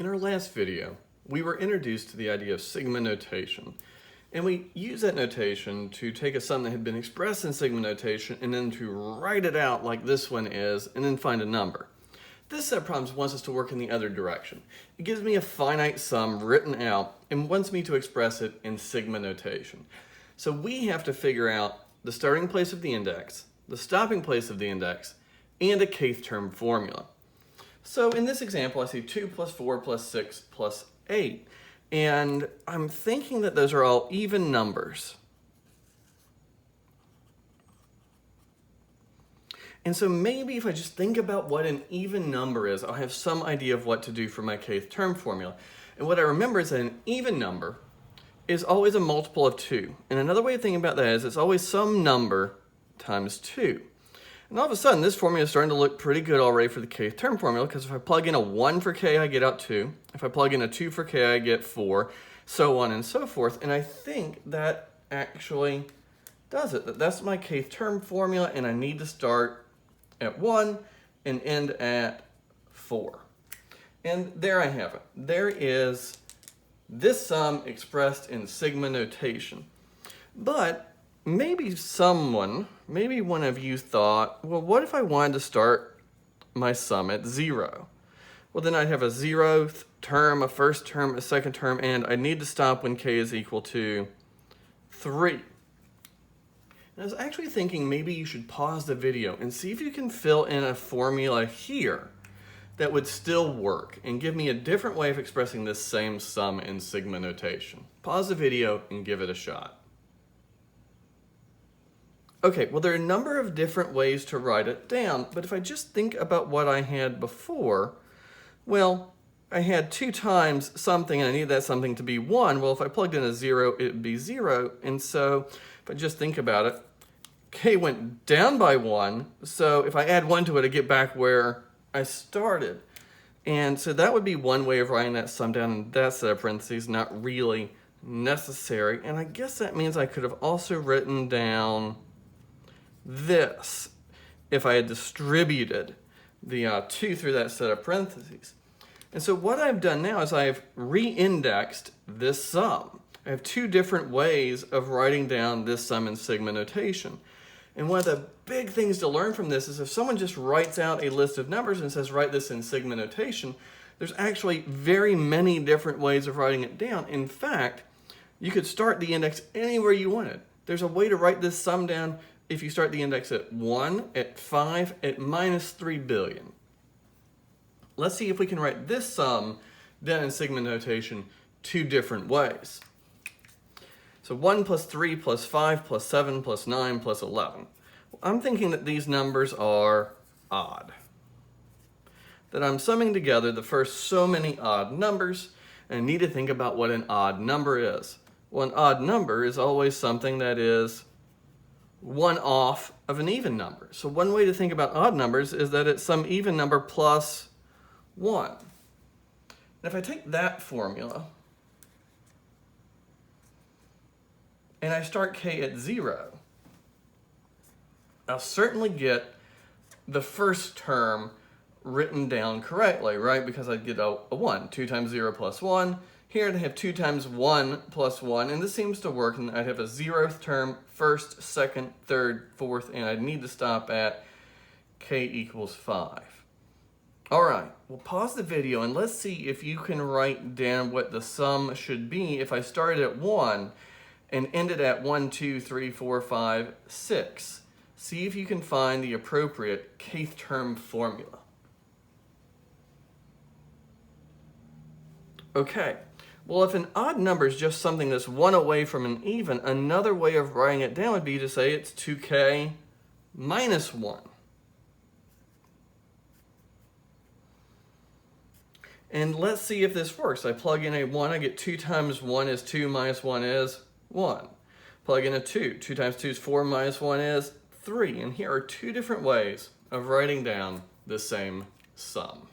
In our last video, we were introduced to the idea of sigma notation, and we use that notation to take a sum that had been expressed in sigma notation and then to write it out like this one is and then find a number. This set of problems wants us to work in the other direction. It gives me a finite sum written out and wants me to express it in sigma notation. So we have to figure out the starting place of the index, the stopping place of the index, and a kth term formula. So in this example, I see 2 plus 4 plus 6 plus 8. And I'm thinking that those are all even numbers. And so maybe if I just think about what an even number is, I'll have some idea of what to do for my kth term formula. And what I remember is that an even number is always a multiple of 2. And another way of thinking about that is it's always some number times 2. And all of a sudden, this formula is starting to look pretty good already for the kth term formula, because if I plug in a 1 for k, I get out 2. If I plug in a 2 for k, I get 4, so on and so forth. And I think that actually does it. That's my kth term formula, and I need to start at 1 and end at 4. And there I have it. There is this sum expressed in sigma notation. But maybe one of you thought, well, what if I wanted to start my sum at 0? Well, then I'd have a 0th term, a first term, a second term, and I need to stop when k is equal to 3. And I was actually thinking maybe you should pause the video and see if you can fill in a formula here that would still work and give me a different way of expressing this same sum in sigma notation. Pause the video and give it a shot. Okay, well, there are a number of different ways to write it down, but if I just think about what I had before, well, I had 2 times something and I needed that something to be 1. Well, if I plugged in a 0, it would be 0. And so if I just think about it, k went down by 1. So if I add 1 to it, I get back where I started. And so that would be one way of writing that sum down in that set of parentheses, not really necessary. And I guess that means I could have also written down this if I had distributed the 2 through that set of parentheses. And so what I've done now is I've re-indexed this sum. I have 2 different ways of writing down this sum in sigma notation. And one of the big things to learn from this is if someone just writes out a list of numbers and says write this in sigma notation, there's actually very many different ways of writing it down. In fact, you could start the index anywhere you wanted. There's a way to write this sum down if you start the index at 1, at 5, at minus 3 billion. Let's see if we can write this sum down in sigma notation 2 different ways. So 1 plus 3 plus 5 plus 7 plus 9 plus 11. I'm thinking that these numbers are odd. That I'm summing together the first so many odd numbers, and I need to think about what an odd number is. Well, an odd number is always something that is 1 off of an even number. So one way to think about odd numbers is that it's some even number plus 1. And if I take that formula and I start k at 0, I'll certainly get the first term written down correctly, right? Because I'd get a 1. 2 times 0 plus 1. Here I'd have 2 times 1 plus 1, and this seems to work, and I'd have a 0th term, first, second, third, fourth, and I'd need to stop at k equals 5. All right, we'll pause the video and let's see if you can write down what the sum should be if I started at 1 and ended at 1, 2, 3, 4, 5, 6. See if you can find the appropriate kth term formula. Okay, well, if an odd number is just something that's 1 away from an even, another way of writing it down would be to say it's 2k minus 1. And let's see if this works. I plug in a 1, I get 2 times 1 is 2, minus 1 is 1. Plug in a 2, 2 times 2 is 4, minus 1 is 3. And here are 2 different ways of writing down the same sum.